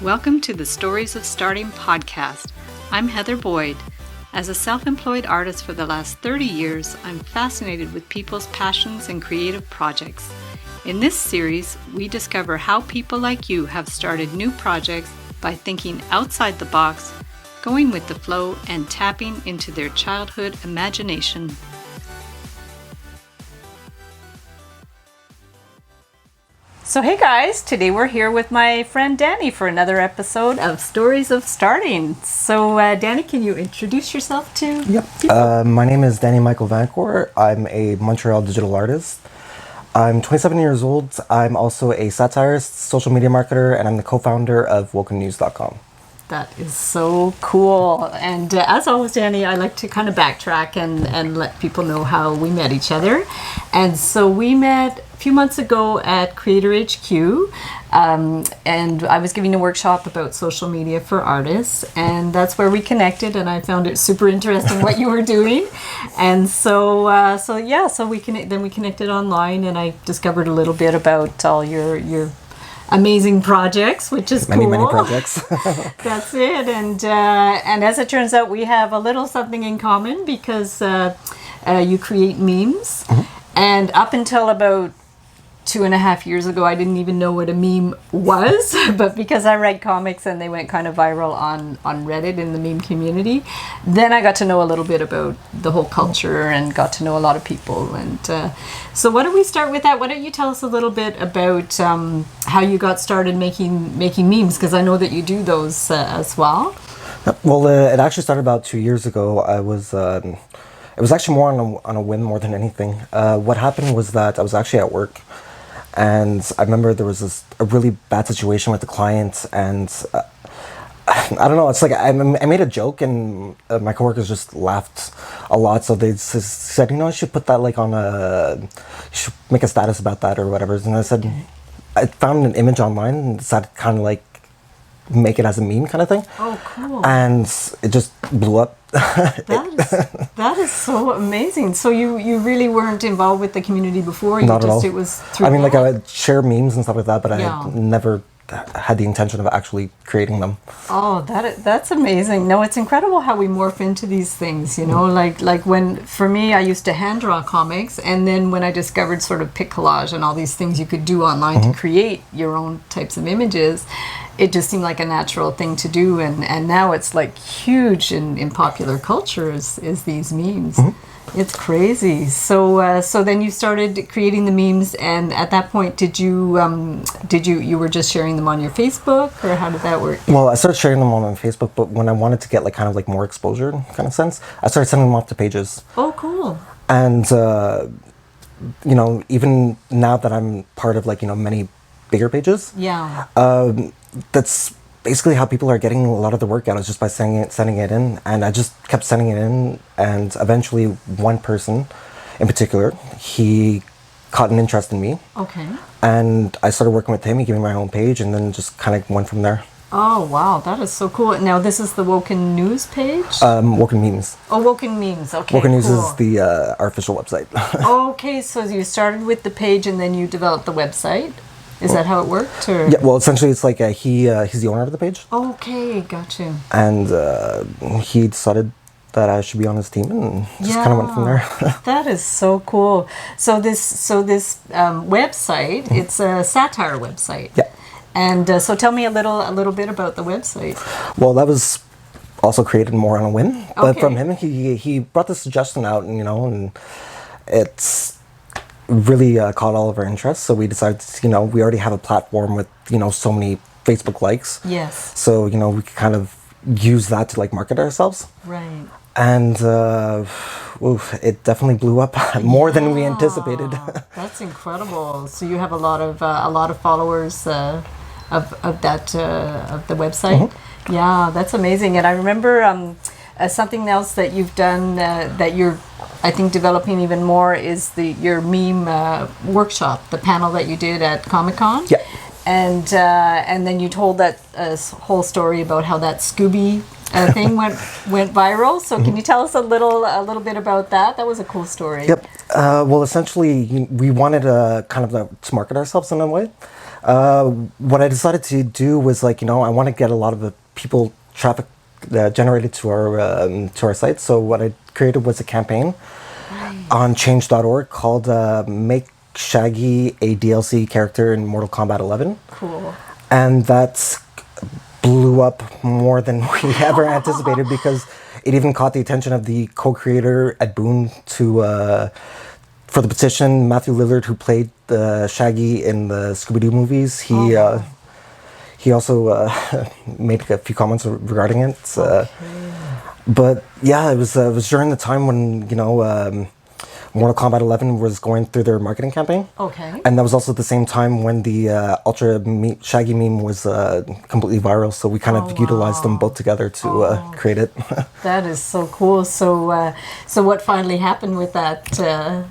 Welcome to the Stories of Starting podcast. I'm Heather Boyd. As a self-employed artist for the last 30 years, I'm fascinated with people's passions and creative projects. In this series, we discover how people like you have started new projects by thinking outside the box, going with the flow, and tapping into their childhood imagination. So hey guys, today we're here with my friend Danny for another episode of Stories of Starting. So Danny, can you introduce yourself to Yep. My name is Danny Michael Vaillancourt. I'm a Montreal digital artist. I'm 27 years old. I'm also a satirist, social media marketer, and I'm the co-founder of wokennews.com. That is so cool. And as always, Danny, I like to kind of backtrack and let people know how we met each other. And so we met a few months ago at Creator HQ, and I was giving a workshop about social media for artists, and that's where we connected, and I found it super interesting what you were doing. And so we connected online, and I discovered a little bit about all your amazing projects, which is cool. Many projects. That's it. And as it turns out, we have a little something in common because you create memes. Mm-hmm. And up until about 2.5 years ago, I didn't even know what a meme was. But because I write comics and they went kind of viral on Reddit in the meme community, then I got to know a little bit about the whole culture and got to know a lot of people. And so why don't we start with that? Why don't you tell us a little bit about how you got started making memes? Because I know that you do those as well. Well, it actually started about 2 years ago. It was actually more on a whim more than anything. What happened was that I was actually at work, and I remember there was a really bad situation with the client, and I don't know, it's like I made a joke, and my coworkers just laughed a lot, so they just said, you should put that you should make a status about that or whatever. And I said, I found an image online and decided to kind of like make it as a meme kind of thing. Oh, cool. And it just blew up. That is so amazing. So you really weren't involved with the community before? Not at all. It was through like I would share memes and stuff like that, but yeah. I never had the intention of actually creating them. Oh, that's amazing. No, it's incredible how we morph into these things, like when, for me, I used to hand draw comics, and then when I discovered sort of pic collage and all these things you could do online to create your own types of images, it just seemed like a natural thing to do, and now it's like huge in popular culture is these memes. It's crazy. So then you started creating the memes, and at that point, did you were just sharing them on your Facebook, or how did that work? Well, I started sharing them on my Facebook, but when I wanted to get like more exposure kind of sense, I started sending them off to pages. Oh, cool. And even now that I'm part of many bigger pages, yeah, that's basically how people are getting a lot of the work out, is just by sending it in. And I just kept sending it in, and eventually one person in particular, he caught an interest in me. Okay. And I started working with him. He gave me my own page, and then just kind of went from there. Oh, wow. That is so cool. Now, this is the Woken News page? Woken Memes. Oh, Woken Memes. Okay, Woken News cool. is our official website. Okay, so you started with the page, and then you developed the website? Is that how it worked? Or? Yeah, well, essentially, it's like he's the owner of the page. Okay, gotcha. And he decided that I should be on his team, and just kind of went from there. That is so cool. So this website, it's a satire website. Yeah. And so tell me a little bit about the website. Well, that was also created more on a whim, but okay. from him, he brought the suggestion out, and it's really caught all of our interests. So we decided, we already have a platform with, so many Facebook likes. Yes. So, we could kind of use that to market ourselves. Right. And it definitely blew up more than we anticipated. That's incredible. So you have a lot of followers of the website. Mm-hmm. Yeah, that's amazing. And I remember something else that you've done that you're, I think, developing even more is your meme workshop, the panel that you did at Comic-Con. Yeah. And then you told that whole story about how that Scooby thing went viral. So can you tell us a little bit about that? That was a cool story. Yep. Well, essentially, we wanted to kind of to market ourselves in a way. What I decided to do was like, I want to get a lot of the people traffic generated to our site. So what I created was a campaign on change.org called Make Shaggy a DLC character in Mortal Kombat 11. Cool. And that blew up more than we ever anticipated because it even caught the attention of the co-creator Ed Boon for the petition. Matthew Lillard, who played Shaggy in the Scooby-Doo movies, he also made a few comments regarding it. But yeah, it was during the time when Mortal Kombat 11 was going through their marketing campaign. Okay. And that was also the same time when the Shaggy meme was completely viral. So we kind of utilized them both together to create it. That is so cool. So what finally happened with that? Are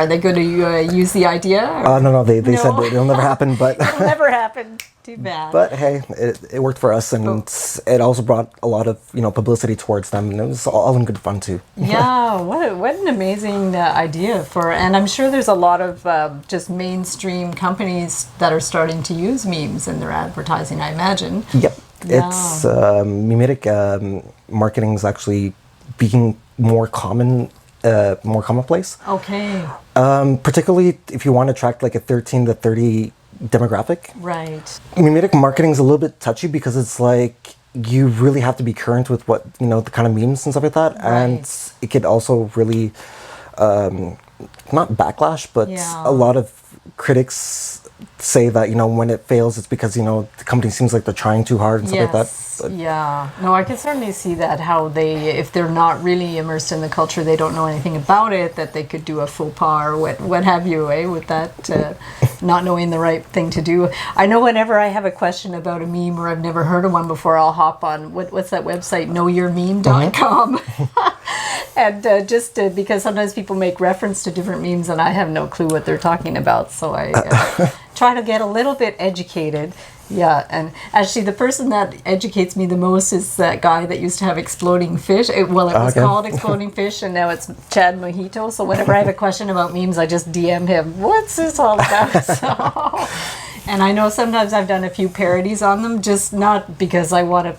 they going to use the idea? No, they said it'll never happen. But it'll never happen. Too bad. But hey, it worked for us, and it also brought a lot of publicity towards them, and it was all in good fun too. Yeah, what an amazing idea and I'm sure there's a lot of just mainstream companies that are starting to use memes in their advertising, I imagine. Yep, yeah. It's mimetic marketing is actually being more commonplace. Okay. Particularly if you want to attract like a 13 to 30 demographic. Right. Mimetic marketing is a little bit touchy because it's like you really have to be current with what the kind of memes and stuff like that, right. And it could also really not backlash, but a lot of critics say that when it fails, it's because the company seems like they're trying too hard and stuff like that. But yeah, no, I can certainly see that how if they're not really immersed in the culture, they don't know anything about it, that they could do a faux pas or what have you, with that not knowing the right thing to do. I know whenever I have a question about a meme or I've never heard of one before, I'll hop on what's that website, knowyourmeme.com. And because sometimes people make reference to different memes and I have no clue what they're talking about, so I try to get a little bit educated. Yeah, and actually the person that educates me the most is that guy that used to have Exploding Fish. It was called Exploding Fish, and now it's Chad Mojito. So whenever I have a question about memes, I just DM him, what's this all about? So, and I know sometimes I've done a few parodies on them, just not because I want to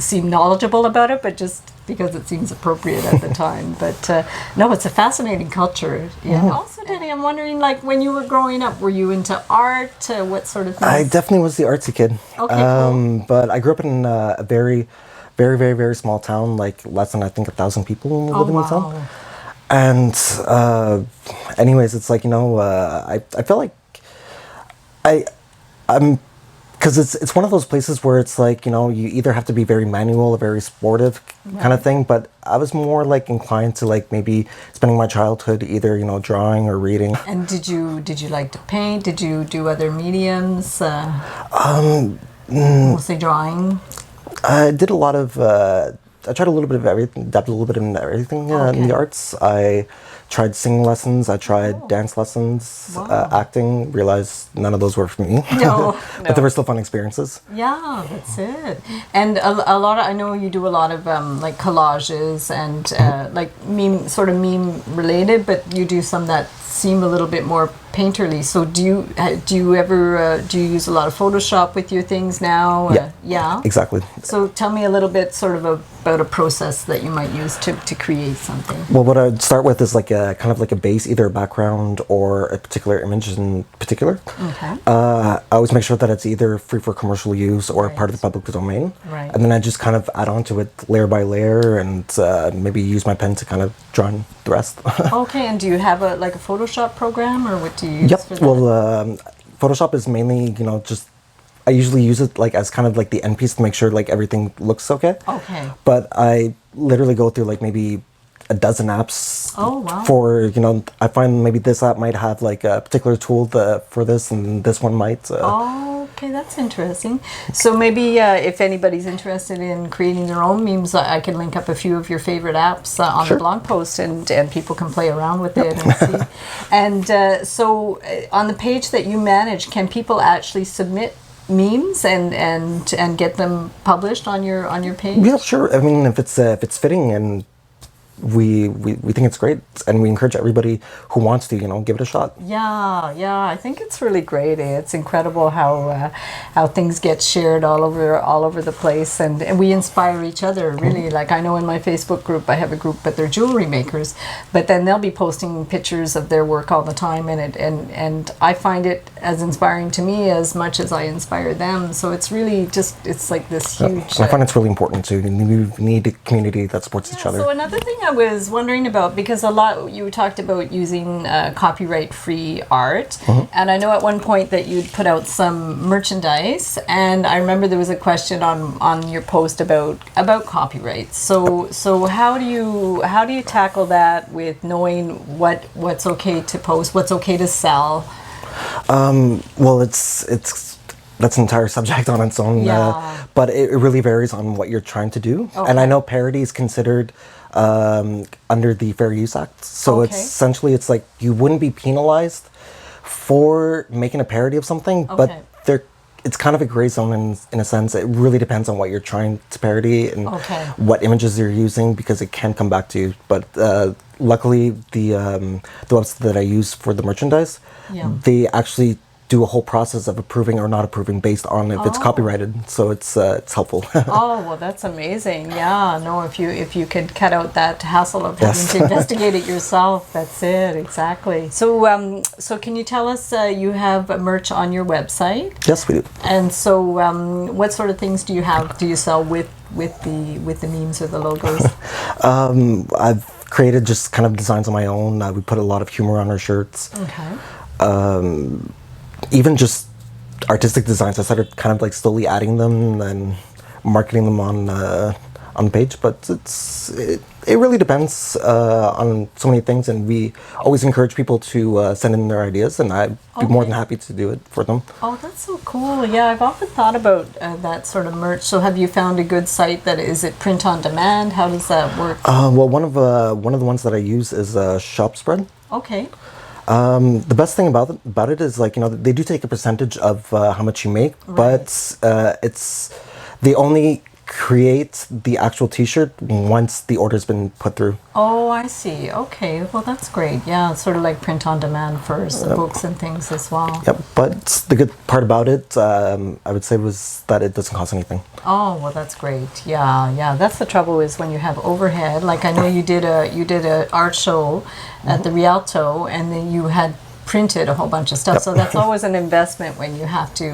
seem knowledgeable about it, but just because it seems appropriate at the time. But no, it's a fascinating culture. Yeah. Mm-hmm. Also, Danny, I'm wondering, like, when you were growing up, were you into art? What sort of things? I definitely was the artsy kid. Okay, cool. But I grew up in a very, very, very, very small town, like less than, I think, 1,000 people living in the town. And anyways, it's like, I feel like I'm... Because it's one of those places where it's like, you either have to be very manual or very sportive kind of thing. But I was more like inclined to like maybe spending my childhood either, drawing or reading. And did you like to paint? Did you do other mediums? Mostly drawing? I did a lot of, I tried a little bit of everything, dabbed a little bit in everything in the arts. I tried singing lessons, I tried dance lessons, acting, realized none of those were for me. No, but they were still fun experiences. Yeah, that's it. And a lot of, I know you do a lot of like collages and like meme related, but you do some that seem a little bit more painterly. So do you ever use a lot of Photoshop with your things now? Yeah, exactly. So tell me a little bit sort of about a process that you might use to create something. Well, what I'd start with is like a kind of like a base, either a background or a particular image in particular. Okay. I always make sure that it's either free for commercial use or part of the public domain. Right. And then I just kind of add on to it layer by layer and maybe use my pen to kind of draw in the rest. Okay, and do you have a Photoshop program, or what do you use for that? Well, Photoshop is mainly, just I usually use it like as kind of like the end piece to make sure like everything looks okay. Okay. But I literally go through like maybe a dozen apps. Oh, wow. For, I find maybe this app might have like a particular tool for this and this one might. Okay, that's interesting. So maybe if anybody's interested in creating their own memes, I can link up a few of your favorite apps on the blog post and people can play around with it and see. And so on the page that you manage, can people actually submit memes and get them published on your page? Yeah, sure. I mean, if it's fitting and we think it's great, and we encourage everybody who wants to, give it a shot. Yeah, I think it's really great. It's incredible how things get shared all over the place, and we inspire each other, really. Like, I know in my Facebook group, I have a group, but they're jewelry makers, but then they'll be posting pictures of their work all the time, and I find it as inspiring to me as much as I inspire them. So it's really it's like this huge... I find it's really important too. You need a community that supports each other. So another thing I was wondering about, because you talked about using copyright-free art, and I know at one point that you'd put out some merchandise, and I remember there was a question on your post about copyright. So how do you tackle that with knowing what's okay to post, what's okay to sell? Well, that's an entire subject on its own, but it really varies on what you're trying to do. Okay. And I know parody is considered under the Fair Use Act, so it's essentially like you wouldn't be penalized for making a parody of something, but it's kind of a gray zone in a sense. It really depends on what you're trying to parody and what images you're using, because it can come back to you. But luckily, the website that I use for the merchandise, they actually do a whole process of approving or not approving based on if it's copyrighted. So it's helpful. Oh, well, that's amazing. Yeah, no, if you could cut out that hassle of having to investigate it yourself, that's it, exactly. So so can you tell us, you have merch on your website? Yes, we do. And so what sort of things do you sell with the memes or the logos? I've created just kind of designs on my own. We put a lot of humor on our shirts. Okay. Even just artistic designs, I started kind of like slowly adding them and marketing them on the page. But it really depends on so many things, and we always encourage people to send in their ideas, and I'd be more than happy to do it for them. Oh, that's so cool. Yeah, I've often thought about that sort of merch. So have you found a good site is it print on demand? How does that work? Well, one of the ones that I use is ShopSpread. Okay. The best thing about it is, like, they do take a percentage of how much you make, but they only create the actual t-shirt once the order's been put through. Oh, I see. Okay, well, that's great. Yeah, it's sort of like print on demand for books and things as well. Yep, but the good part about it, I would say, was that it doesn't cost anything. Oh, well, that's great. Yeah. That's the trouble, is when you have overhead. Like, I know you did a art show at the Rialto, and then you had printed a whole bunch of stuff. So that's always an investment when you have to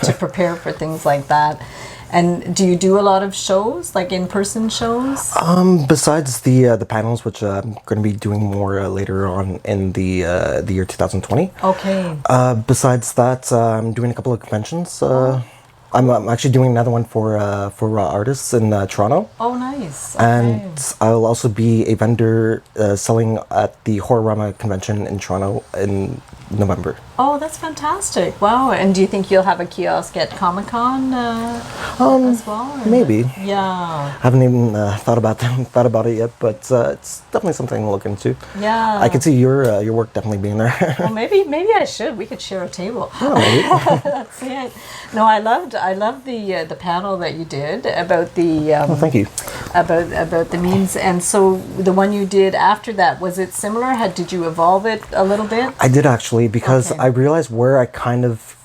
to prepare for things like that. And do you do a lot of shows, like in-person shows? Besides the panels, which I'm going to be doing more later on in the year 2020. Okay. Besides that, I'm doing a couple of conventions. I'm actually doing another one for artists in Toronto. Oh, nice. Okay. And I'll also be a vendor selling at the Horrorama convention in Toronto in November. Oh, that's fantastic. Wow. And do you think you'll have a kiosk at Comic-Con as well? Maybe. Yeah. Haven't even thought about it yet, but it's definitely something to look into. Yeah. I could see your work definitely being there. Well, maybe I should. We could share a table. Oh, maybe. That's it. No, I loved the panel that you did about the thank you. About the memes. And so the one you did after that, was it similar? Did you evolve it a little bit? I did, actually, because I realized where I kind of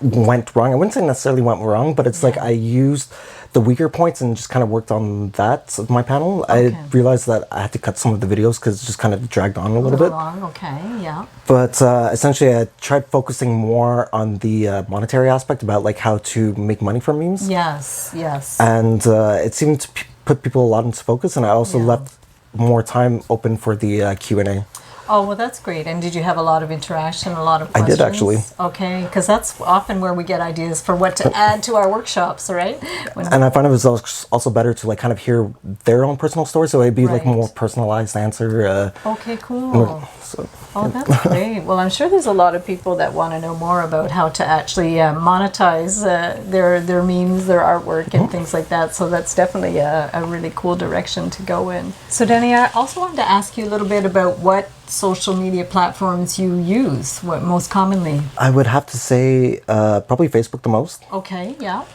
went wrong. I wouldn't say necessarily went wrong, but it's like I used the weaker points and just kind of worked on that of my panel. I realized that I had to cut some of the videos because it just kind of dragged on a little bit. Okay, yeah. But essentially, I tried focusing more on the monetary aspect, about like how to make money from memes. Yes. And it seemed to put people a lot into focus, and I also left more time open for the Q&A. Oh, well, that's great. And did you have a lot of interaction, a lot of questions? I did, actually. Okay, because that's often where we get ideas for what to add to our workshops, right? And I find it was also better to like kind of hear their own personal story, so it'd be like more personalized answer. Okay, cool. Oh, that's great. Well, I'm sure there's a lot of people that want to know more about how to actually monetize their memes, their artwork, and things like that. So that's definitely a really cool direction to go in. So, Danny, I also wanted to ask you a little bit about what social media platforms you use, what most commonly. I would have to say probably Facebook the most. Okay, yeah.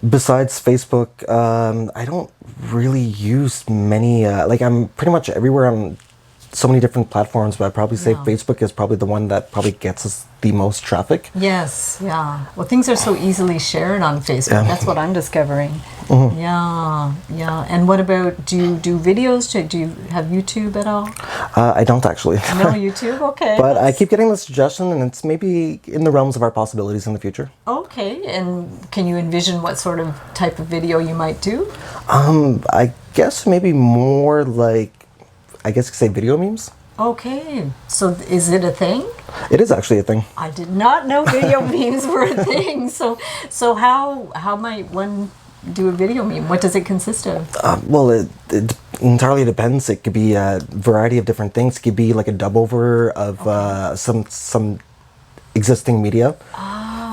Besides Facebook, I don't really use many. Like I'm pretty much everywhere on so many different platforms, but I'd probably say Yeah. Facebook is probably the one that probably gets us the most traffic. Yes, yeah. Well, things are so easily shared on Facebook. Yeah. That's what I'm discovering. Yeah, yeah. And what about, do you do videos? Do you have YouTube at all? I don't actually. No YouTube? Okay. But I keep getting the suggestion, and it's maybe in the realms of our possibilities in the future. Okay. And can you envision what sort of type of video you might do? I guess maybe more like, I guess you could say video memes. Okay. So is it a thing? It is actually a thing. I did not know video memes were a thing. So how might one do a video meme? What does it consist of? Well, it entirely depends. It could be a variety of different things. It could be like a dub over of some existing media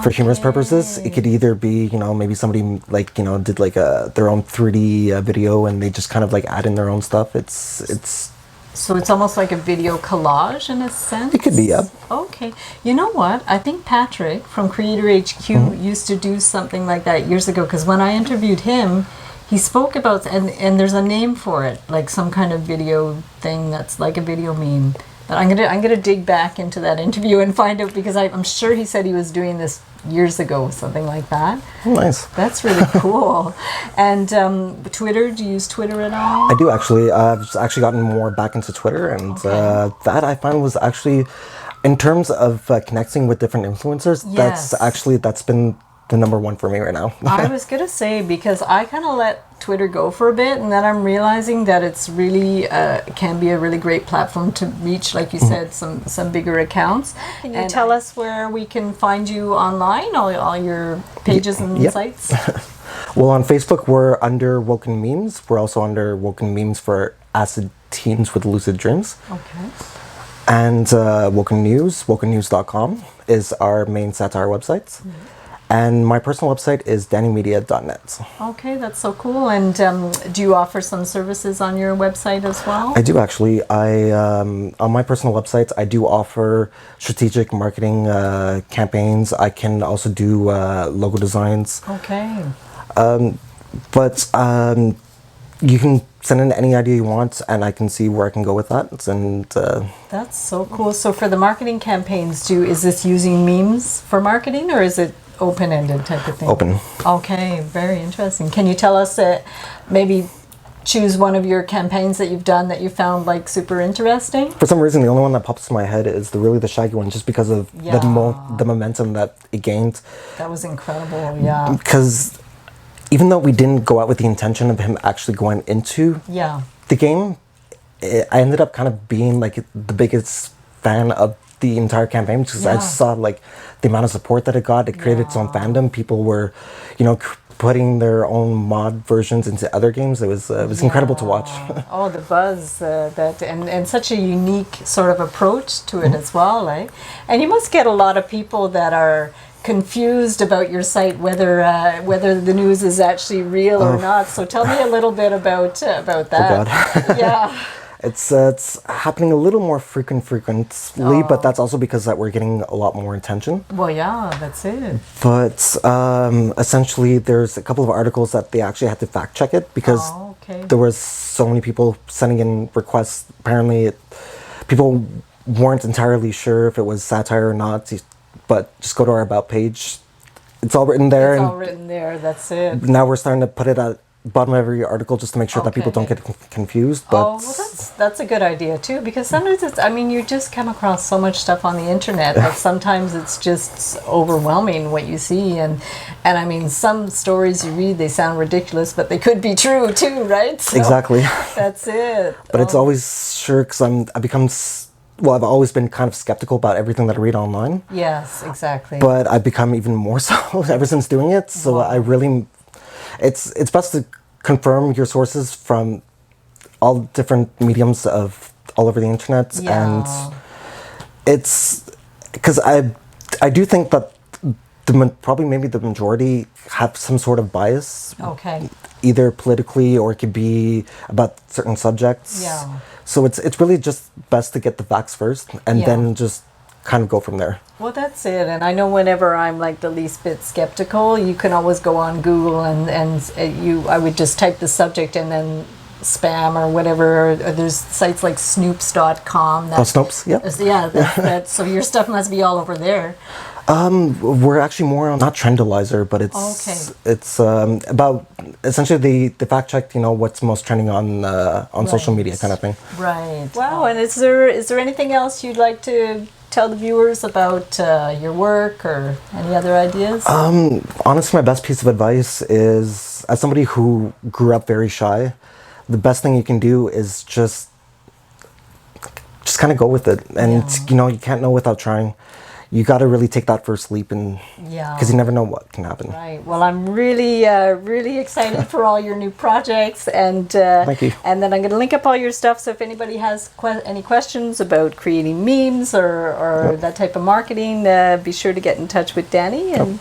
for humorous purposes. It could either be, maybe somebody like, did like their own 3D video and they just kind of like add in their own stuff. It's So it's almost like a video collage in a sense? It could be, yeah. Okay. You know what? I think Patrick from Creator HQ used to do something like that years ago, because when I interviewed him, he spoke about, and there's a name for it, like some kind of video thing that's like a video meme. But I'm gonna dig back into that interview and find out, because I'm sure he said he was doing this years ago, something like that. nice. That's really cool. And Twitter, do you use Twitter at all? I do actually. I've actually gotten more back into Twitter, and that I find was actually, in terms of connecting with different influencers, Yes. that's been the number one for me right now. I was gonna say, because I kind of let Twitter go for a bit, and then I'm realizing that it's really can be a really great platform to reach, like you said, some bigger accounts. Can you tell us where we can find you online, all your pages and Yep. sites? Well, on Facebook, we're under Woken Memes. We're also under Woken Memes for Acid Teens with Lucid Dreams. Okay. And Woken News, wokennews.com is our main satire website. And my personal website is dannymedia.net. Okay, that's so cool. And do you offer some services on your website as well? I do actually. On my personal website, I do offer strategic marketing campaigns. I can also do logo designs. Okay. But you can send in any idea you want, and I can see where I can go with that. And That's so cool. So for the marketing campaigns, is this using memes for marketing, or is it open-ended type of thing? Open. Okay, very interesting. Can you tell us maybe choose one of your campaigns that you've done that you found like super interesting? For some reason, the only one that pops to my head is the shaggy one, just because of Yeah. the momentum that it gained. That was incredible. Yeah. Because even though we didn't go out with the intention of him actually going into Yeah. the game, I ended up kind of being like the biggest fan of the entire campaign, because I Yeah. just saw like the amount of support that it got. It created its own fandom. People were, putting their own mod versions into other games. It was incredible to watch. Oh, the buzz and such a unique sort of approach to it as well, eh? And you must get a lot of people that are confused about your site, whether the news is actually real or not. So tell me a little bit about that. Oh God. Yeah. It's happening a little more frequently, but that's also because that we're getting a lot more attention. Well, yeah, that's it. But essentially, there's a couple of articles that they actually had to fact check it, because Oh, okay. there was so many people sending in requests. Apparently, people weren't entirely sure if it was satire or not. But just go to our about page. It's all written there. It's and all written there. That's it. now we're starting to put it at the bottom of every article, just to make sure that people don't Okay. get confused. But Oh, well, that's a good idea too, because sometimes you just come across so much stuff on the internet that sometimes it's just overwhelming what you see, and I mean, some stories you read, they sound ridiculous, but they could be true too, right? So exactly. That's it. But it's always sure, because I've always been kind of skeptical about everything that I read online. Yes, exactly. But I've become even more so ever since doing it. So I really, it's best to confirm your sources from all different mediums of all over the internet. Yeah. And it's because I do think that probably maybe the majority have some sort of bias. Okay. Either politically, or it could be about certain subjects. Yeah. So it's really just best to get the facts first, and Yeah. then just kind of go from there. Well, that's it. And I know whenever I'm like the least bit skeptical, you can always go on Google I would just type the subject and then spam or whatever. There's sites like snoops.com. Snopes, yeah. Yeah, so your stuff must be all over there. We're actually more on, not Trendalizer, but it's about essentially the fact check, what's most trending on social media kind of thing. Right. Wow. And is there anything else you'd like to tell the viewers about your work or any other ideas? Honestly, my best piece of advice is, as somebody who grew up very shy, the best thing you can do is just kind of go with it. And, you can't know without trying. You got to really take that first leap, because you never know what can happen. Right. Well, I'm really excited for all your new projects, and thank you. And then I'm going to link up all your stuff. So if anybody has any questions about creating memes or that type of marketing, be sure to get in touch with Danny. And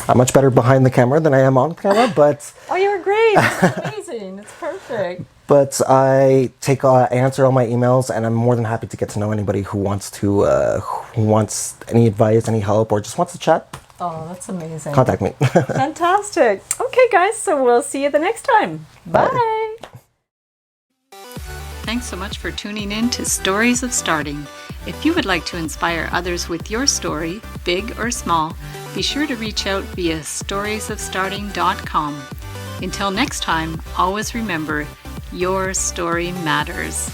I'm much better behind the camera than I am on camera, but oh, you're great! It's amazing. It's perfect. But I answer all my emails, and I'm more than happy to get to know anybody who wants any advice, any help, or just wants to chat. Oh, that's amazing. Contact me. Fantastic. Okay, guys, so we'll see you the next time. Bye. Thanks so much for tuning in to Stories of Starting. If you would like to inspire others with your story, big or small, be sure to reach out via storiesofstarting.com. Until next time, always remember, your story matters.